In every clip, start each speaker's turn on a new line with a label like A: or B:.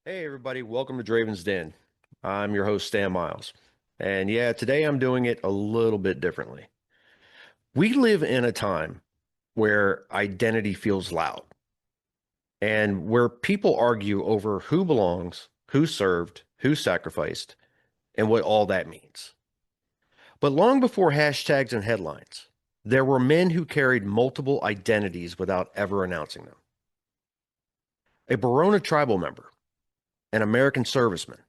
A: Hey everybody, welcome to Draven's Den. I'm your host, Stan Miles. And yeah, today I'm doing it a little bit differently. We live in a time where identity feels loud and where people argue over who belongs, who served, who sacrificed, and what all that means. But long before hashtags and headlines, there were men who carried multiple identities without ever announcing them. A Barona tribal member, an American serviceman,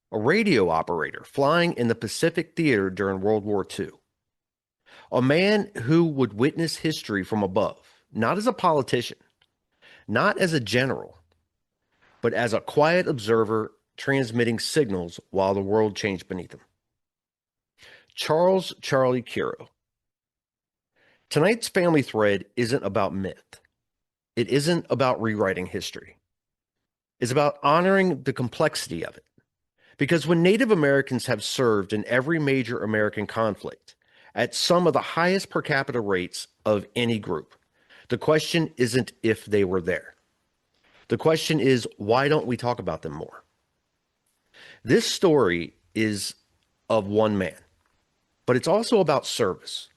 A: a radio operator flying in the Pacific Theater during World War II, a man who would witness history from above, not as a politician, not as a general, but as a quiet observer transmitting signals while the world changed beneath him. Charles Charlie Curo. Tonight's family thread isn't about myth. It isn't about rewriting history. It's about honoring the complexity of it. Because when Native Americans have served in every major American conflict at some of the highest per capita rates of any group, the question isn't if they were there. The question is, why don't we talk about them more? This story is of one man, but it's also about service,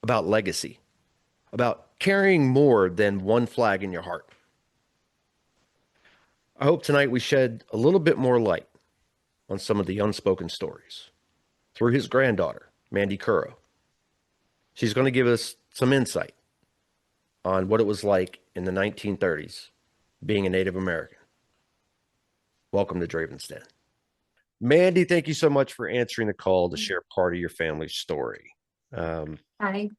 A: about legacy, about carrying more than one flag in your heart. I hope tonight we shed a little bit more light on some of the unspoken stories through his granddaughter, Mandy Curo. She's going to give us some insight on what it was like in the 1930s being a Native American. Welcome to Draven's Den. Mandy, thank you so much for answering the call to share part of your family's story.
B: Hi.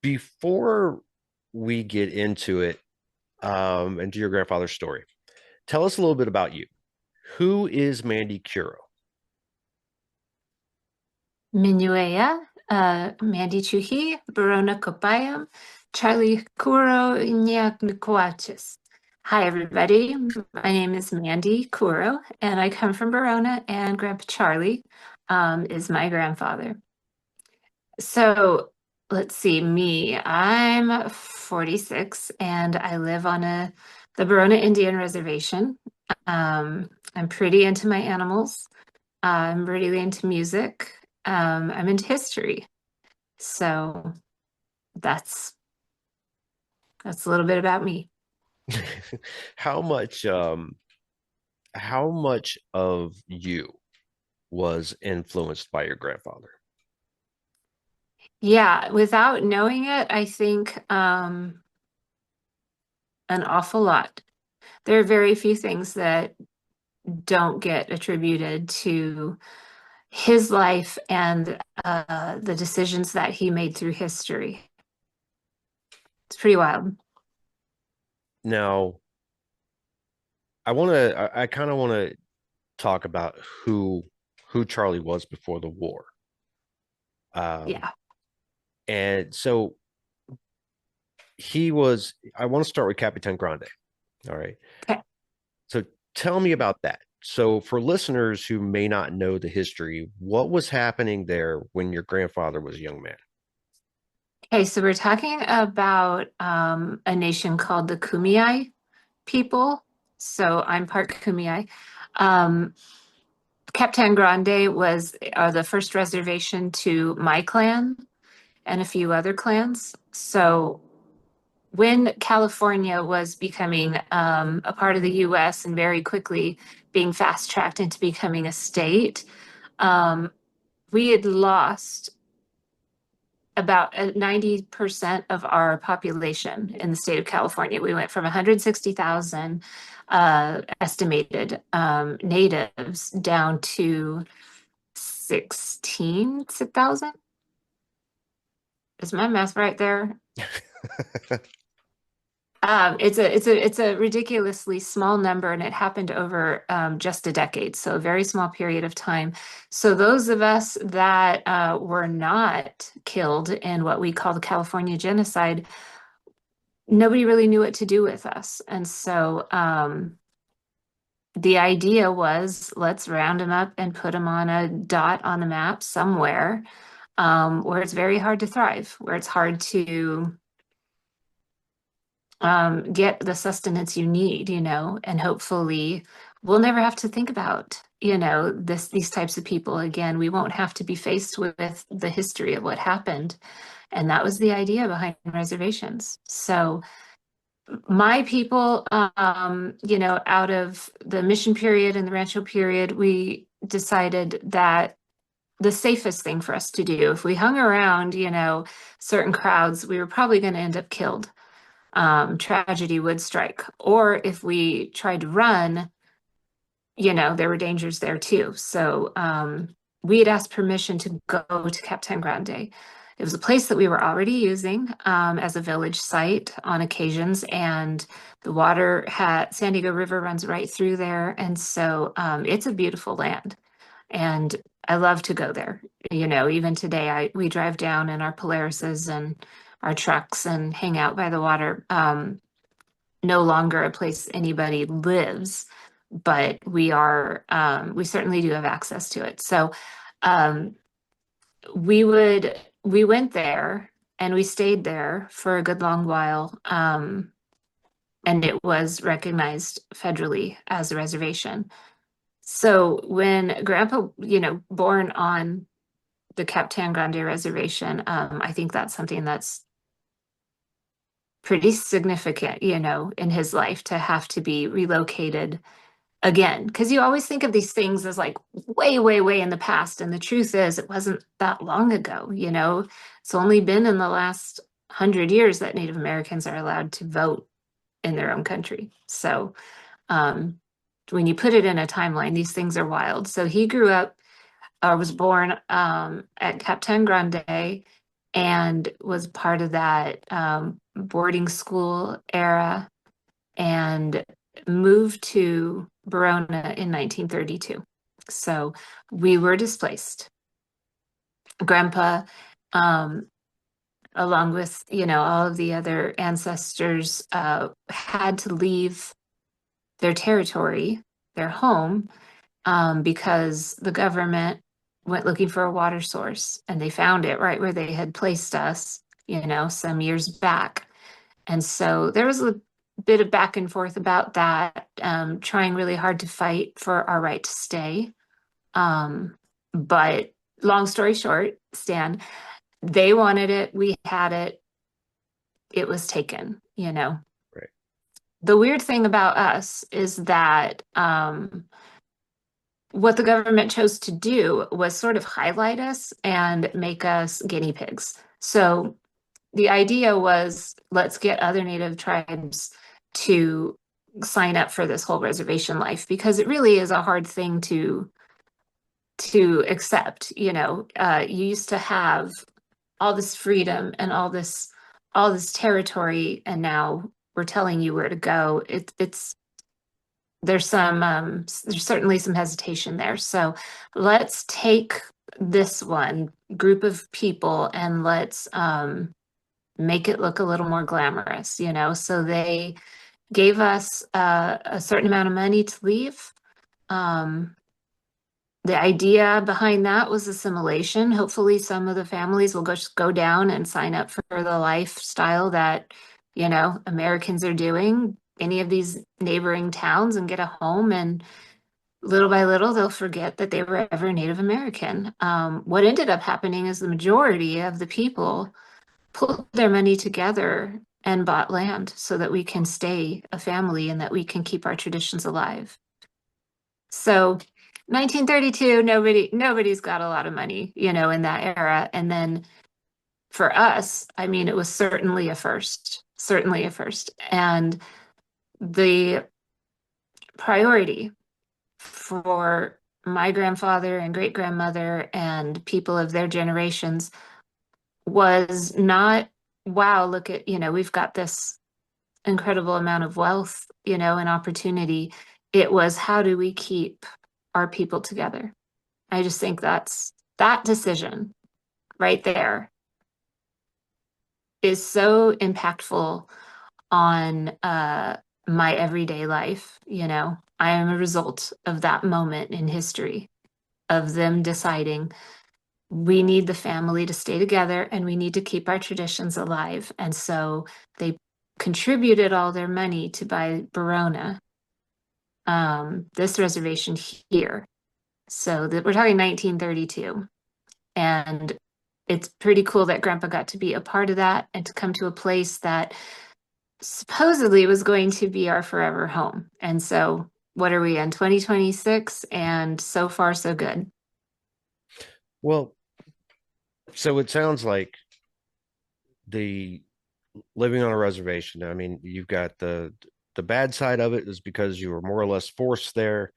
A: Before we get into it and to your grandfather's story, tell us a little bit about you. Who is Mandy Curo?
B: Minuea, Mandy Chuhi, Barona Kopayam, Charlie Kuro, Nyakuachis. Hi, everybody. My name is Mandy Curo, and I come from Barona, and Grandpa Charlie is my grandfather. So let's see, me. I'm 46, and I live on the Barona Indian Reservation. I'm pretty into my animals. I'm really into music. I'm into history. So that's a little bit about me.
A: how much how much of you was influenced by your grandfather?
B: Yeah, without knowing it, I think an awful lot. There are very few things that don't get attributed to his life and the decisions that he made through history. It's pretty wild.
A: Now, I kind of want to talk about who Charlie was before the war. Um,
B: Yeah.
A: and so he was, I want to start with Capitan Grande. All right.
B: Okay.
A: So tell me about that. So for listeners who may not know the history, what was happening there when your grandfather was a young man?
B: Okay, so we're talking about a nation called the Kumeyaay people. So I'm part Kumeyaay. Um, Capitan Grande was the first reservation to my clan and a few other clans. So when California was becoming a part of the US and very quickly being fast tracked into becoming a state, um, we had lost about 90% of our population in the state of California. We went from 160,000 estimated natives down to 16,000. Is my math right there? It's a ridiculously small number, and it happened over just a decade, so a very small period of time. So those of us that were not killed in what we call the California genocide, nobody really knew what to do with us, and so the idea was let's round them up and put them on a dot on the map somewhere where it's very hard to thrive, where it's hard to get the sustenance you need, and hopefully we'll never have to think about, these types of people again. We won't have to be faced with the history of what happened. And that was the idea behind reservations. So my people, out of the mission period and the Rancho period, we decided that the safest thing for us to do, if we hung around, certain crowds, we were probably going to end up killed. Tragedy would strike. Or if we tried to run, there were dangers there too. So we had asked permission to go to Capitan Grande. It was a place that we were already using as a village site on occasions, and the San Diego River runs right through there. And so it's a beautiful land. And I love to go there. Even today, we drive down in our Polarises and our trucks and hang out by the water. No longer a place anybody lives, but we certainly do have access to it. So um, we went there and we stayed there for a good long while. And it was recognized federally as a reservation. So when Grandpa, born on the Capitan Grande Reservation, I think that's something that's pretty significant, in his life to have to be relocated again. Because you always think of these things as like way, way, way in the past. And the truth is, it wasn't that long ago, It's only been in the last 100 years that Native Americans are allowed to vote in their own country. So um, when you put it in a timeline, these things are wild. So he grew up, was born at Capitan Grande and was part of that boarding school era and moved to Barona in 1932. So we were displaced. Grandpa, along with, all of the other ancestors, had to leave their territory, their home, because the government went looking for a water source and they found it right where they had placed us, some years back. And so there was a bit of back and forth about that, trying really hard to fight for our right to stay. But long story short, Stan, they wanted it, we had it, it was taken.
A: Right.
B: The weird thing about us is that what the government chose to do was sort of highlight us and make us guinea pigs. So the idea was, let's get other Native tribes to sign up for this whole reservation life, because it really is a hard thing to accept. You used to have all this freedom and all this territory, and now we're telling you where to go. There's certainly some hesitation there. So let's take this one group of people and let's make it look a little more glamorous, So they gave us a certain amount of money to leave. The idea behind that was assimilation. Hopefully, some of the families will go down and sign up for the lifestyle that, Americans are doing, any of these neighboring towns, and get a home. And little by little, they'll forget that they were ever Native American. What ended up happening is the majority of the people pulled their money together and bought land so that we can stay a family and that we can keep our traditions alive. So 1932, nobody's got a lot of money, in that era. And then for us, I mean, it was certainly a first. And the priority for my grandfather and great grandmother and people of their generations was not, wow, look at, we've got this incredible amount of wealth, and opportunity. It was, how do we keep our people together? I just think that decision right there is so impactful on my everyday life. I am a result of that moment in history, of them deciding we need the family to stay together and we need to keep our traditions alive. And so they contributed all their money to buy Barona, this reservation here. So that we're talking 1932. And it's pretty cool that Grandpa got to be a part of that and to come to a place that supposedly was going to be our forever home. And so, what are we in 2026? And so far, so good.
A: Well, so it sounds like the living on a reservation. I mean, you've got the bad side of it is because you were more or less forced there,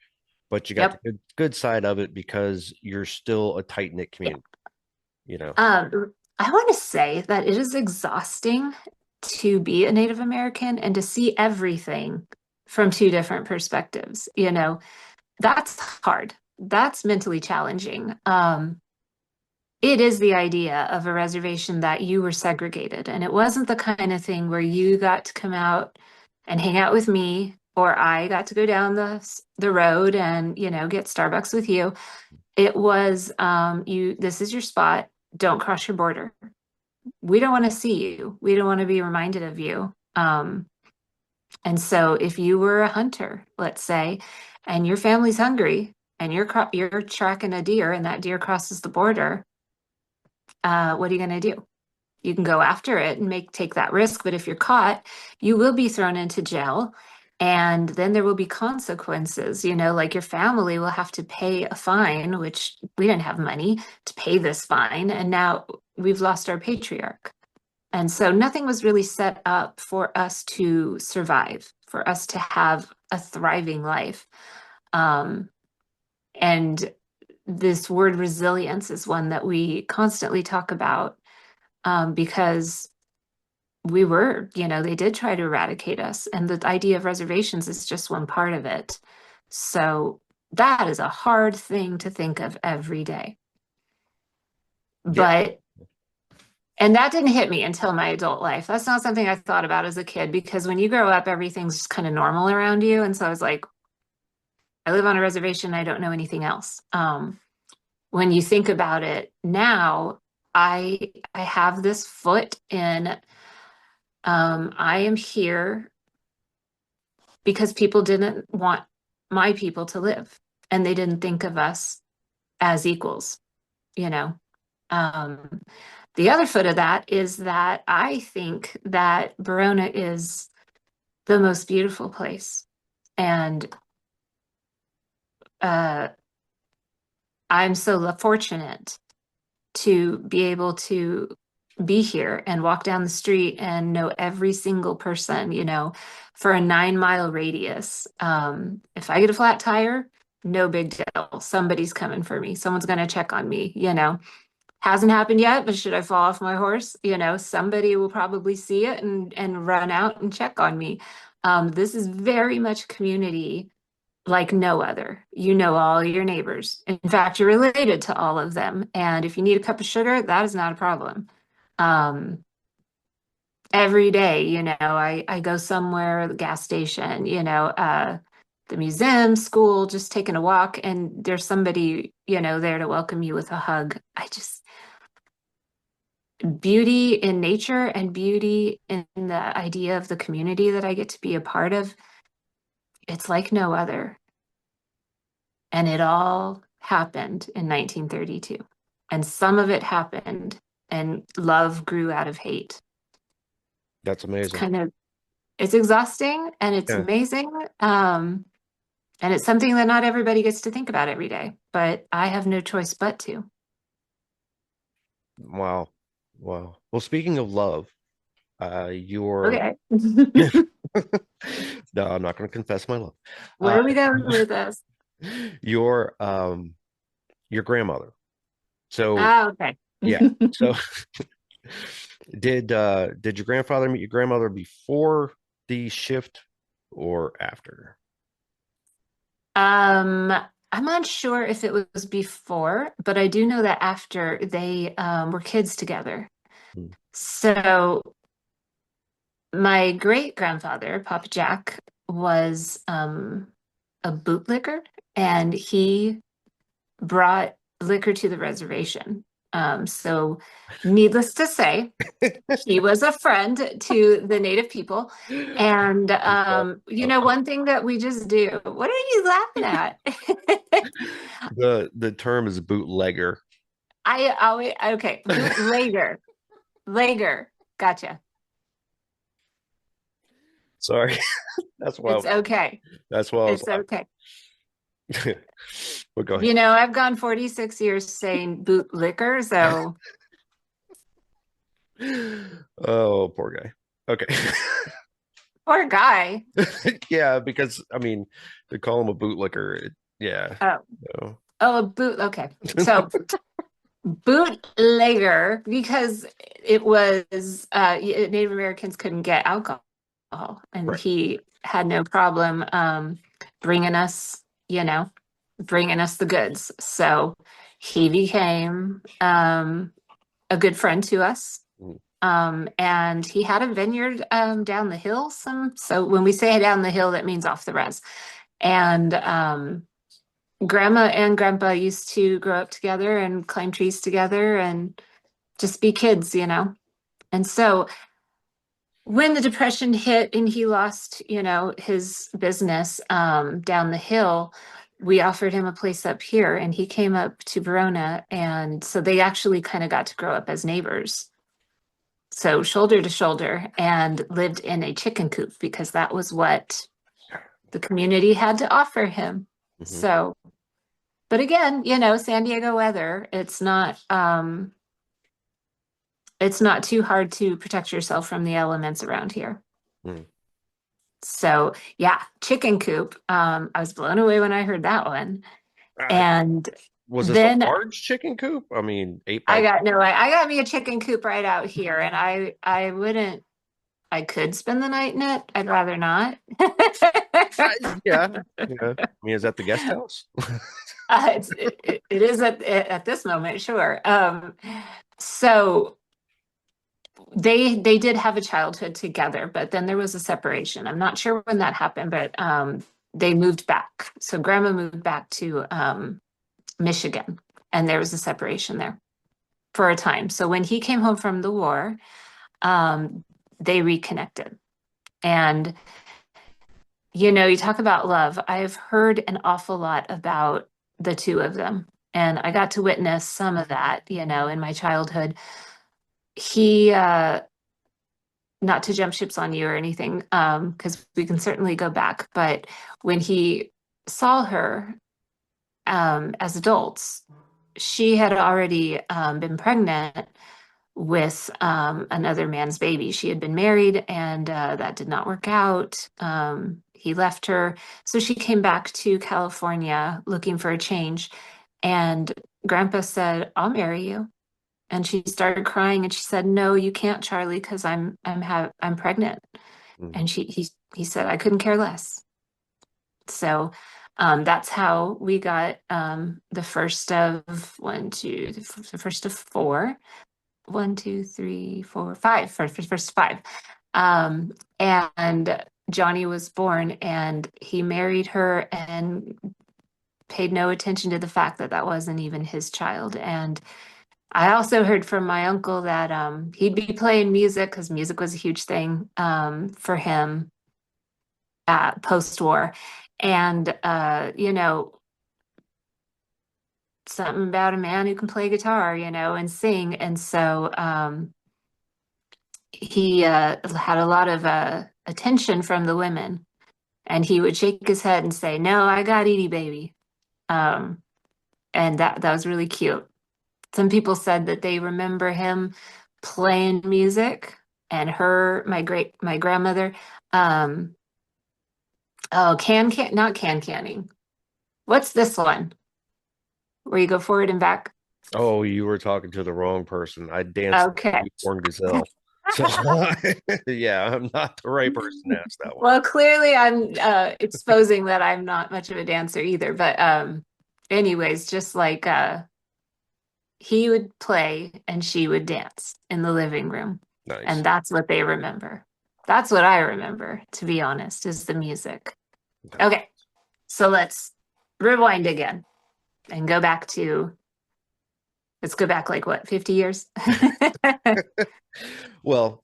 A: but you got the
B: Yep.
A: good side of it because you're still a tight knit
B: Yeah.
A: community, you know.
B: I want to say that it is exhausting to be a Native American and to see everything from two different perspectives. That's hard. That's mentally challenging. It is the idea of a reservation that you were segregated, and it wasn't the kind of thing where you got to come out and hang out with me, or I got to go down the road and get Starbucks with you. It was you. This is your spot. Don't cross your border. We don't want to see you. We don't want to be reminded of you. And so, if you were a hunter, let's say, and your family's hungry, and you're tracking a deer, and that deer crosses the border, what are you going to do? You can go after it and take that risk, but if you're caught, you will be thrown into jail, and then there will be consequences. Like your family will have to pay a fine, which we didn't have money to pay this fine, and now we've lost our patriarch. And so nothing was really set up for us to survive, for us to have a thriving life. Um, and this word resilience is one that we constantly talk about, because they did try to eradicate us. And the idea of reservations is just one part of it. So that is a hard thing to think of every day.
A: Yeah.
B: But And that didn't hit me until my adult life. That's not something I thought about as a kid, because when you grow up, everything's just kind of normal around you. And so I was like, I live on a reservation. I don't know anything else. When you think about it now, I have this foot in. I am here because people didn't want my people to live, and they didn't think of us as equals. You know. Um, the other foot of that is that I think that Barona is the most beautiful place. And uh, I'm so fortunate to be able to be here and walk down the street and know every single person, for a 9-mile radius. If I get a flat tire, no big deal. Somebody's coming for me. Someone's going to check on me. Hasn't happened yet, but should I fall off my horse, somebody will probably see it and run out and check on me. This is very much community like no other. You know all your neighbors. In fact, you're related to all of them. And if you need a cup of sugar, that is not a problem. Um, every day, I go somewhere, the gas station, the museum, school, just taking a walk, and there's somebody, there to welcome you with a hug. Beauty in nature and beauty in the idea of the community that I get to be a part of, it's like no other. And it all happened in 1932. And some of it happened, and love grew out of hate.
A: That's
B: It's
A: amazing.
B: kind of, it's exhausting and it's
A: Yeah.
B: amazing. And it's something that not everybody gets to think about every day, but I have no choice but to.
A: Wow. Wow. Well, speaking of love, your
B: Okay.
A: no, I'm not going to confess my love. Uh,
B: Where are we going with this?
A: your your grandmother. So
B: Ah, okay.
A: yeah. So did your grandfather meet your grandmother before the shift or after?
B: Um, I'm not sure if it was before, but I do know that after they were kids together.
A: Hmm.
B: So my great grandfather, Papa Jack, was a bootlicker, and he brought liquor to the reservation. So needless to say, he was a friend to the native people. And one thing that we just do, what are you laughing at?
A: The term is bootlegger.
B: I always okay, bootlegger. Lager. Gotcha.
A: Sorry. That's why I
B: It's
A: was
B: okay.
A: that's why I was
B: It's okay.
A: laughing. But go ahead.
B: I've gone 46 years saying bootlicker, so
A: Oh, poor guy. Okay.
B: poor guy.
A: Yeah, because I mean, to call him a bootlicker, yeah.
B: Oh,
A: No.
B: a boot. Okay. So bootlegger, because it was Native Americans couldn't get alcohol, and
A: Right.
B: he had no problem bringing us, bringing us the goods. So he became a good friend to us.
A: Mhm.
B: And he had a vineyard down the hill. So when we say down the hill, that means off the res. And grandma and grandpa used to grow up together and climb trees together and just be kids. And so when the depression hit and he lost, his business down the hill, we offered him a place up here and he came up to Barona. And so they actually kind of got to grow up as neighbors. So shoulder to shoulder, and lived in a chicken coop because that was what the community had to offer him.
A: Mhm.
B: So, but again, San Diego weather, it's not too hard to protect yourself from the elements around here.
A: Mhm.
B: So yeah, chicken coop. I was blown away when I heard that one.
A: Uh,
B: And
A: was this a
B: then
A: large chicken coop? I mean, eight
B: I
A: by
B: got no, I got me a chicken coop right out here, and I wouldn't. I could spend the night in it. I'd rather not.
A: yeah, yeah. I mean, is that the guest house?
B: It is at this moment, sure. So they did have a childhood together, but then there was a separation. I'm not sure when that happened, but they moved back. So grandma moved back to Michigan, and there was a separation there for a time. So when he came home from the war, they reconnected. And you talk about love. I've heard an awful lot about the two of them, and I got to witness some of that, in my childhood. He, not to jump ships on you or anything, because we can certainly go back, but when he saw her as adults, she had already been pregnant with another man's baby. She had been married and that did not work out. He left her. So she came back to California looking for a change. And grandpa said, I'll marry you. And she started crying and she said, No, you can't, Charlie, because I'm pregnant.
A: Mhm.
B: And he said, I couldn't care less. So that's how we got the first of the first of four. One, two, three, four, five, first five. And Johnny was born and he married her and paid no attention to the fact that that wasn't even his child. And I also heard from my uncle that he'd be playing music because music was a huge thing for him post-war. And, something about a man who can play guitar, and sing. And so he had a lot of attention from the women, and he would shake his head and say, "No, I got Edie, baby," um, and that was really cute. Some people said that they remember him playing music, and my grandmother, um, oh, not canning. What's this one where you go forward and back?
A: Oh, you were talking to the wrong person. I danced like a
B: Okay.
A: newborn gazelle. So, yeah, I'm not the right person to ask that one.
B: Well, clearly I'm exposing that I'm not much of a dancer either. But anyways, just like he would play and she would dance in the living room.
A: Nice.
B: And that's what they remember. That's what I remember, to be honest, is the music.
A: Nice.
B: Okay, so let's rewind again and go back to Let's go back like what, 50 years?
A: Well,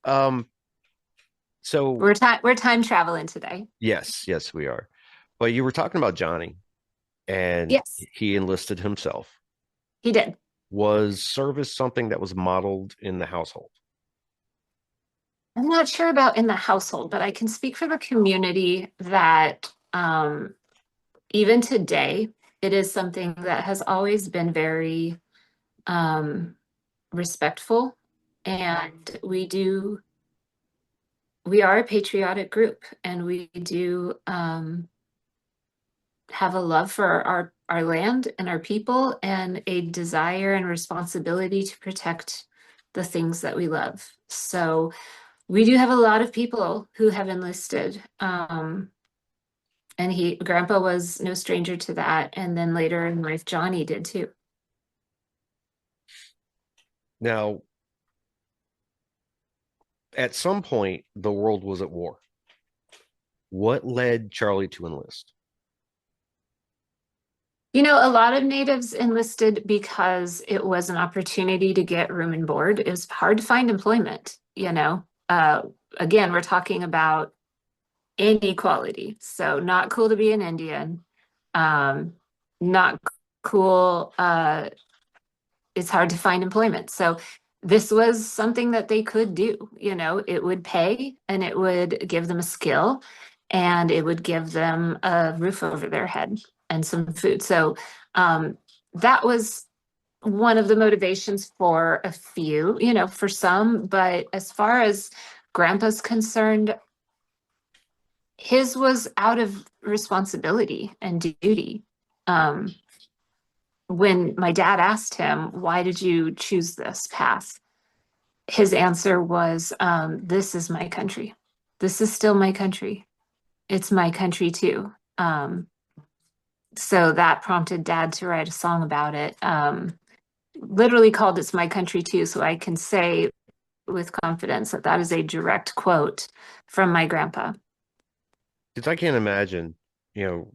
A: so
B: We're time traveling today.
A: yes, yes, we are. But you were talking about Johnny, and
B: Yes,
A: he enlisted himself.
B: he did.
A: Was service something that was modeled in the household?
B: I'm not sure about in the household, but I can speak for the community that even today, it is something that has always been very um, respectful. And we are a patriotic group, and we do have a love for our land and our people, and a desire and responsibility to protect the things that we love. So we do have a lot of people who have enlisted. And Grandpa was no stranger to that. And then later in life, Johnny did too.
A: Now, at some point, the world was at war. What led Charlie to enlist?
B: A lot of natives enlisted because it was an opportunity to get room and board. It was hard to find employment. Again, we're talking about inequality. So not cool to be an Indian. Not cool. It's hard to find employment. So this was something that they could do. It would pay, and it would give them a skill, and it would give them a roof over their head and some food. So that was one of the motivations for a few, for some. But as far as Grandpa's concerned, his was out of responsibility and duty. When my dad asked him, why did you choose this path? His answer was, this is my country. This is still my country. It's my country too. So that prompted dad to write a song about it. Literally called It's My Country Too. So I can say with confidence that that is a direct quote from my grandpa.
A: Because I can't imagine, to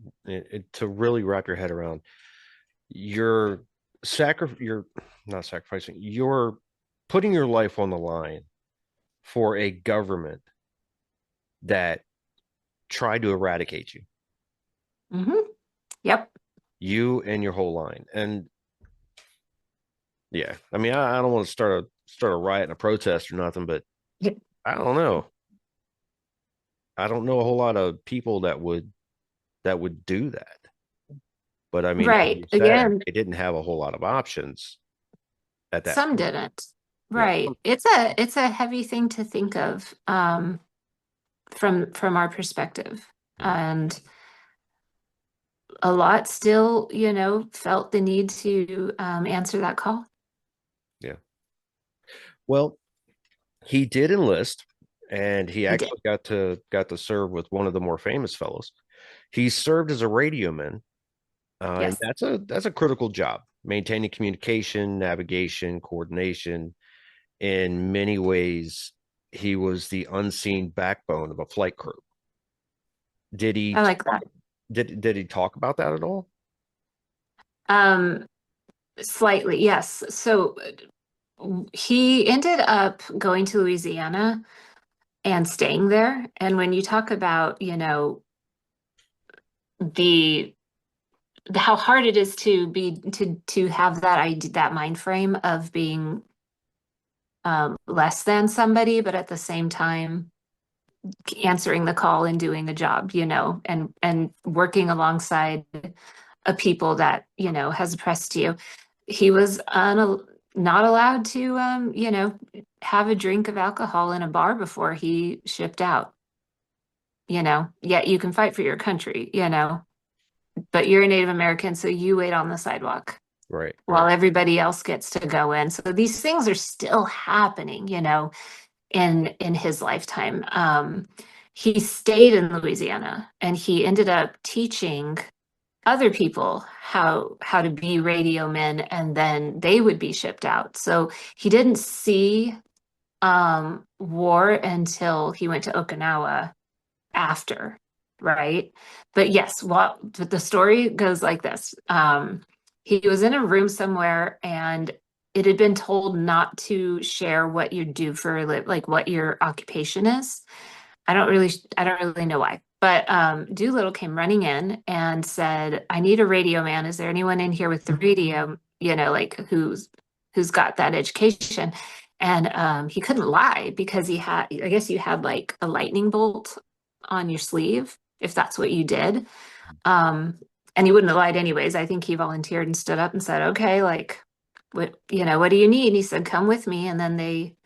A: really wrap your head around, you're you're not sacrificing, you're putting your life on the line for a government that tried to eradicate you,
B: Yep.
A: you and your whole line. And yeah, I mean, I don't want to start a riot and a protest or nothing, but I don't know. I don't know a whole lot of people that would do that. But I mean, as
B: Right.
A: you said,
B: Again,
A: it didn't have a whole lot of options at that
B: some
A: point.
B: didn't.
A: Yeah.
B: Right. It's a heavy thing to think of from our perspective.
A: Mm,
B: And a lot still, felt the need to answer that call.
A: yeah. Well, he did enlist, and he
B: He did.
A: actually got to serve with one of the more famous fellows. He served as a radioman, and
B: Yes.
A: that's a critical job, maintaining communication, navigation, coordination. In many ways, he was the unseen backbone of a flight crew. Did he
B: I like
A: talk,
B: that.
A: did he talk about that at all?
B: Um, Slightly, yes. So he ended up going to Louisiana and staying there. And when you talk about, the how hard it is to have that mind frame of being less than somebody, but at the same time answering the call and doing the job, and working alongside a people that has oppressed you. He was not allowed to have a drink of alcohol in a bar before he shipped out. Yet you can fight for your country, but you're a Native American, so you wait on the sidewalk
A: Right,
B: while
A: right.
B: everybody else gets to go in. So these things are still happening, in his lifetime. He stayed in Louisiana, and he ended up teaching other people how to be radio men, and then they would be shipped out. So he didn't see war until he went to Okinawa after, right? But yes, but the story goes like this. He was in a room somewhere, and it had been told not to share what you do for a like what your occupation is. I don't really know why. But Doolittle came running in and said, "I need a radio man. Is there anyone in here with the radio? You know, like who's got that education?" And he couldn't lie because he had, I guess you had like a lightning bolt on your sleeve if that's what you did. Um, and he wouldn't have lied anyways. I think he volunteered and stood up and said, "Okay, like, what do you need?" And he said, "Come with me." And then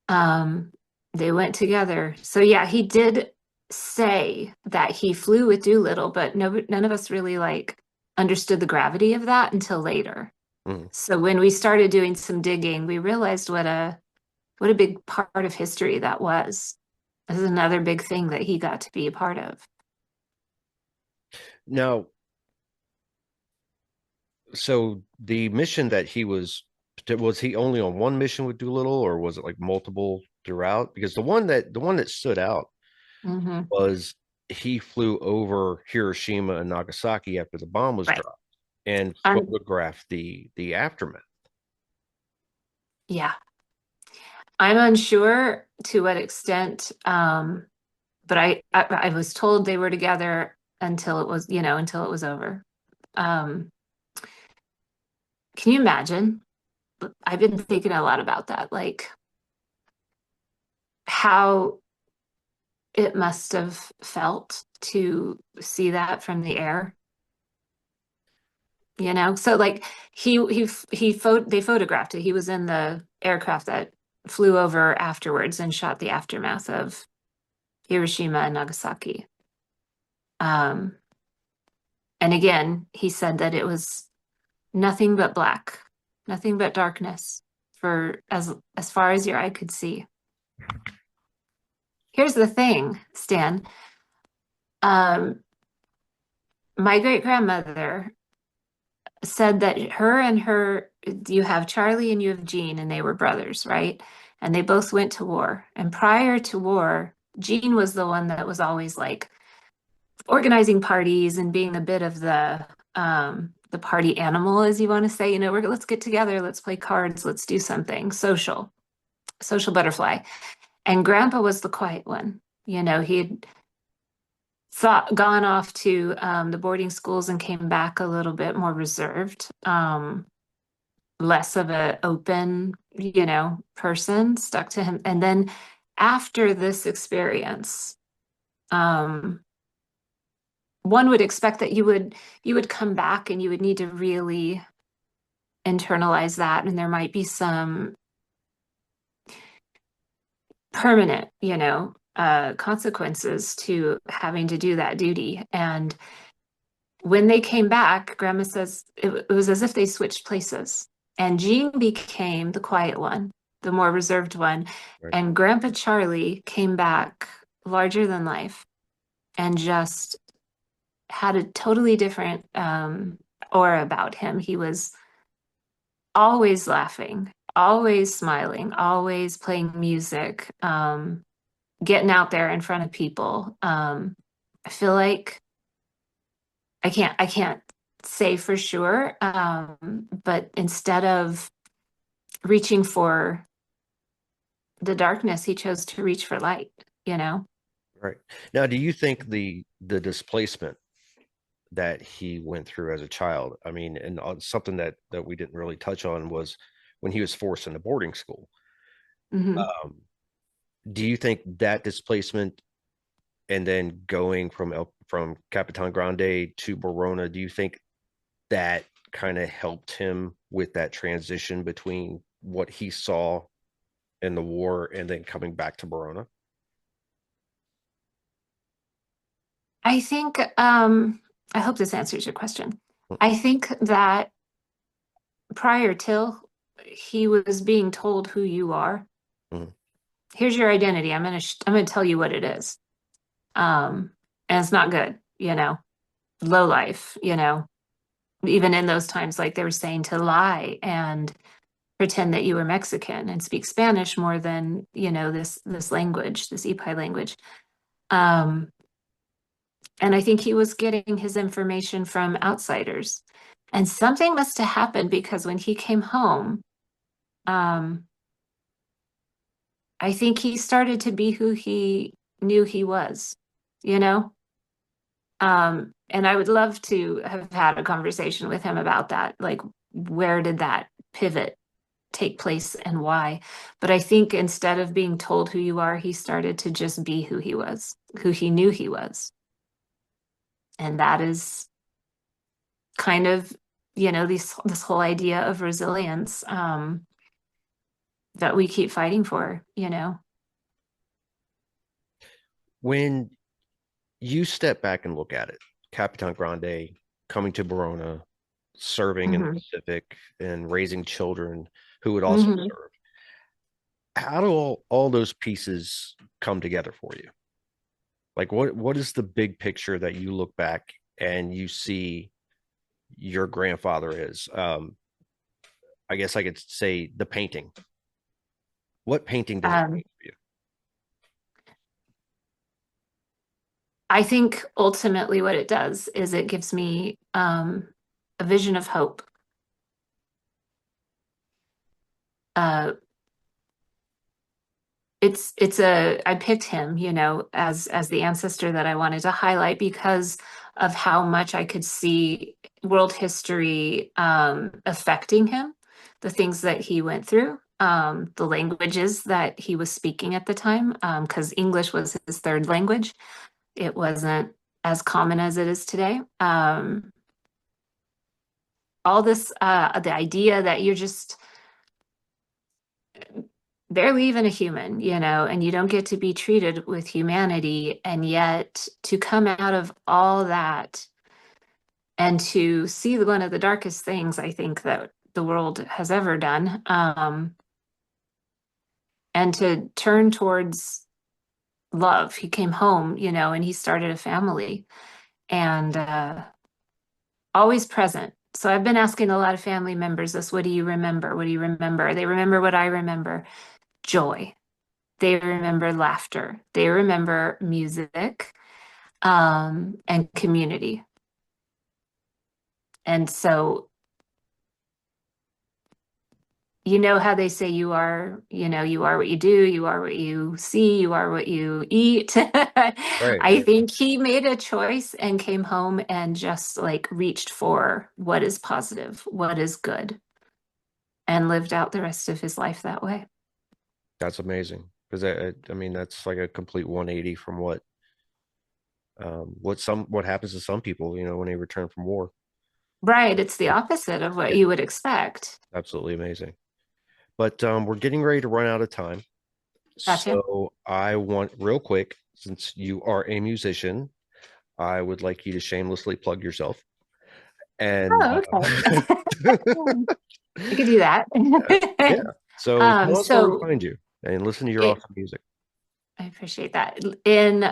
B: um, they went together. So yeah, he did say that he flew with Doolittle, but none of us really like understood the gravity of that until later.
A: Mhm.
B: So when we started doing some digging, we realized what a big part of history that was. This is another big thing that he got to be a part of.
A: Now, so the mission that he was he only on one mission with Doolittle, or was it like multiple throughout? Because the one that stood out
B: Hmm.
A: was he flew over Hiroshima and Nagasaki after the bomb was
B: Right.
A: dropped and
B: I'm,
A: photographed the aftermath.
B: yeah. I'm unsure to what extent, but I was told they were together until it was, until it was over. Um, can you imagine? I've been thinking a lot about that, like how it must have felt to see that from the air, you know? So like they photographed it. He was in the aircraft that flew over afterwards and shot the aftermath of Hiroshima and Nagasaki. Um, and again, he said that it was nothing but black, nothing but darkness for as far as your eye could see. Here's the thing, Stan. Um, my great grandmother said that you have Charlie and you have Jean, and they were brothers, right? And they both went to war. And prior to war, Jean was the one that was always like organizing parties and being a bit of the party animal, as you want to say. Let's get together, let's play cards, let's do something social butterfly. And Grandpa was the quiet one. He had gone off to the boarding schools and came back a little bit more reserved, less of a open, person, stuck to him. And then after this experience, um, one would expect that you would come back and you would need to really internalize that, and there might be some permanent, consequences to having to do that duty. And when they came back, Grandma says it was as if they switched places. And Jean became the quiet one, the more reserved one.
A: Right.
B: And Grandpa Charlie came back larger than life and just had a totally different aura about him. He was always laughing, always smiling, always playing music, getting out there in front of people. I feel like I can't say for sure, but instead of reaching for the darkness, he chose to reach for light, you know?
A: Right. Now, do you think the displacement that he went through as a child, I mean, and something that we didn't really touch on was when he was forced into boarding school.
B: Hmm.
A: Um, do you think that displacement and then going from Capitan Grande to Barona, do you think that kind of helped him with that transition between what he saw in the war and then coming back to Barona?
B: I think, I hope this answers your question. I think that prior till he was being told who you are,
A: Mhm.
B: here's your identity. I'm gonna tell you what it is. And it's not good, low life, even in those times, like they were saying to lie and pretend that you were Mexican and speak Spanish more than, this language, this EPI language. Um, and I think he was getting his information from outsiders. And something must have happened because when he came home, um, I think he started to be who he knew he was, you know? And I would love to have had a conversation with him about that. Like, where did that pivot take place and why? But I think instead of being told who you are, he started to just be who he was, who he knew he was. And that is kind of, this whole idea of resilience, that we keep fighting for,
A: When you step back and look at it, Capitan Grande coming to Barona, serving in the
B: hmm
A: Pacific and raising children who would also
B: hmm
A: serve. How do all those pieces come together for you? Like what is the big picture that you look back and you see your grandfather is? I guess I could say the painting. What painting does it
B: Um,
A: paint for you?
B: I think ultimately what it does is it gives me a vision of hope. Uh, I picked him, as the ancestor that I wanted to highlight because of how much I could see world history affecting him, the things that he went through, the languages that he was speaking at the time, because English was his third language. It wasn't as common as it is today. All this, the idea that you're just barely even a human, and you don't get to be treated with humanity. And yet to come out of all that and to see one of the darkest things I think that the world has ever done, and to turn towards love. He came home, and he started a family and always present. So I've been asking a lot of family members this, what do you remember? What do you remember? They remember what I remember, joy. They remember laughter. They remember music, and community. And so, how they say you are what you do, you are what you see, you are what you eat.
A: Right.
B: I think he made a choice and came home and just like reached for what is positive, what is good, and lived out the rest of his life that way.
A: That's amazing because I mean that's like a complete 180 from what happens to some people, when they return from war.
B: Right. It's the opposite of what
A: Yeah,
B: you would expect.
A: absolutely amazing. But we're getting ready to run out of time.
B: Gotcha.
A: So I want real quick, since you are a musician, I would like you to shamelessly plug yourself. And
B: Oh, okay. I could do that.
A: yeah, so tell us where to
B: So
A: find you and listen to your
B: it,
A: awesome music.
B: I appreciate that. In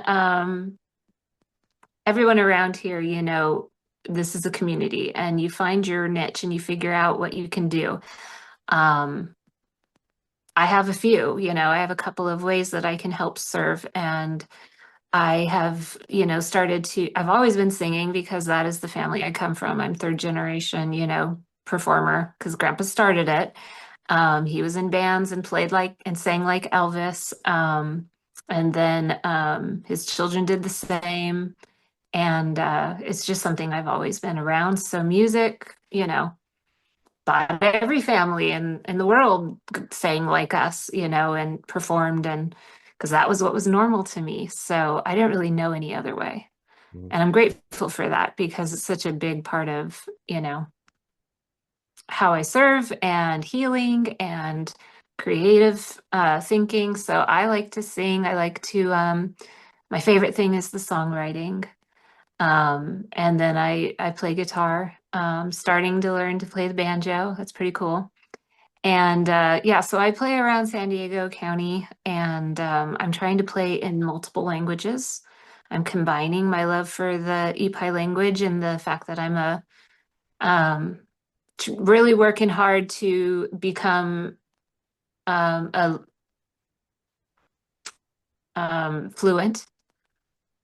B: everyone around here, this is a community and you find your niche and you figure out what you can do. Um, I have a few, I have a couple of ways that I can help serve. And I have, I've always been singing because that is the family I come from. I'm third generation, performer because grandpa started it. He was in bands and played like and sang like Elvis. And then his children did the same. And it's just something I've always been around. So music, but every family in the world sang like us, and performed and because that was what was normal to me. So I didn't really know any other way.
A: Mhm.
B: And I'm grateful for that because it's such a big part of, how I serve and healing and creative thinking. So I like to sing. I like to, my favorite thing is the songwriting. And then I play guitar, starting to learn to play the banjo. That's pretty cool. And yeah, so I play around San Diego County and I'm trying to play in multiple languages. I'm combining my love for the Ipai language and the fact that I'm um, really working hard to become a fluent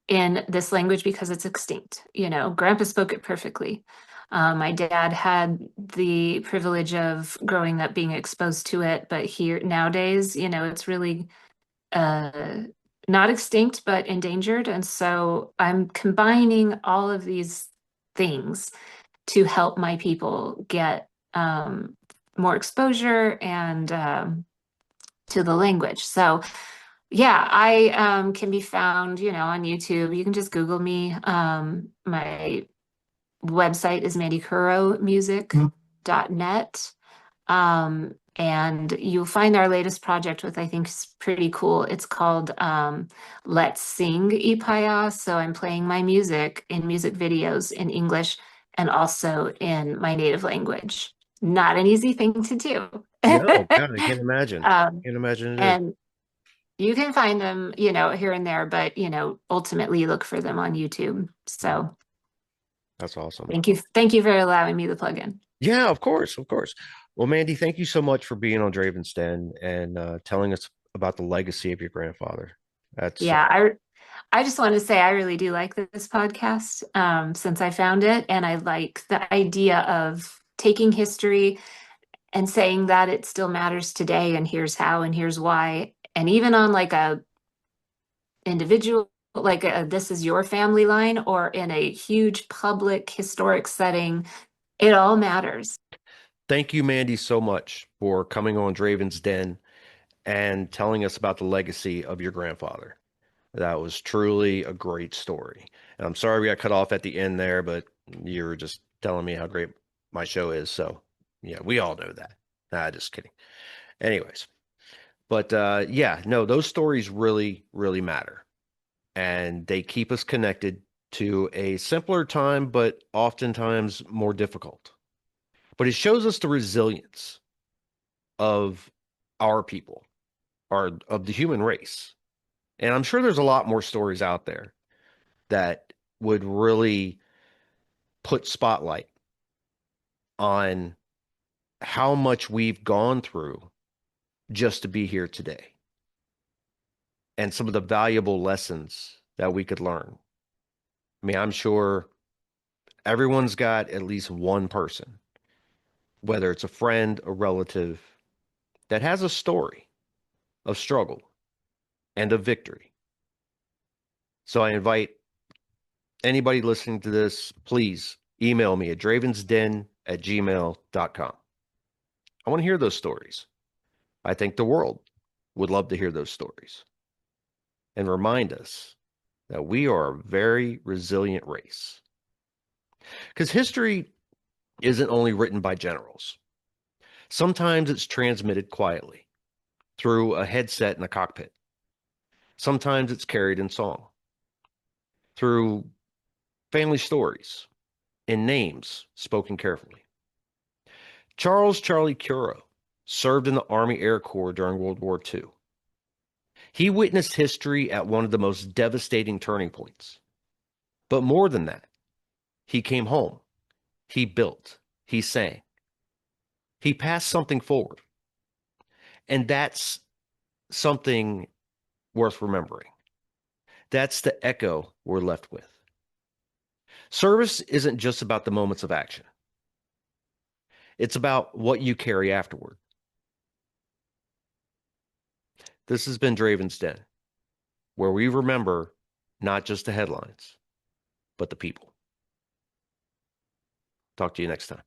B: in this language because it's extinct. Grandpa spoke it perfectly. My dad had the privilege of growing up being exposed to it, but here nowadays, it's really uh, not extinct, but endangered. And so I'm combining all of these things to help my people get more exposure and to the language. So, yeah, I can be found, on YouTube. You can just Google me. My website is mandycuromusic.net. And you'll find our latest project, which I think is pretty cool. It's called Let's Sing Ipaya. So I'm playing my music in music videos in English and also in my native language. Not an easy thing to do.
A: No, God, I can't imagine.
B: um,
A: Can't imagine it is.
B: and you can find them, here and there, but ultimately look for them on YouTube. So
A: That's awesome.
B: thank you for allowing me to plug in.
A: Yeah, of course, of course. Well, Mandy, thank you so much for being on Draven's Den and telling us about the legacy of your grandfather. That's
B: Yeah, I just want to say I really do like this podcast since I found it, and I like the idea of taking history and saying that it still matters today, and here's how, and here's why, and even on like a individual, like this is your family line, or in a huge public historic setting, it all matters.
A: thank you, Mandy, so much for coming on Draven's Den and telling us about the legacy of your grandfather. That was truly a great story. And I'm sorry we got cut off at the end there, but you were just telling me how great my show is. So, yeah, we all know that. Nah, just kidding. Anyways, but yeah, no, those stories really, really matter. And they keep us connected to a simpler time, but oftentimes more difficult. But it shows us the resilience of our people, or of the human race. And I'm sure there's a lot more stories out there that would really put spotlight on how much we've gone through just to be here today and some of the valuable lessons that we could learn. I mean, I'm sure everyone's got at least one person, whether it's a friend, a relative, that has a story of struggle and of victory. So I invite anybody listening to this, please email me at dravensden@gmail.com. I want to hear those stories. I think the world would love to hear those stories and remind us that we are a very resilient race. Because history isn't only written by generals. Sometimes it's transmitted quietly through a headset in a cockpit. Sometimes it's carried in song, through family stories and names spoken carefully. Charlie Curo served in the Army Air Corps during World War II. He witnessed history at one of the most devastating turning points. But more than that, he came home. He built. He sang. He passed something forward. And that's something worth remembering. That's the echo we're left with. Service isn't just about the moments of action. It's about what you carry afterward. This has been Draven's Den, where we remember not just the headlines, but the people. Talk to you next time.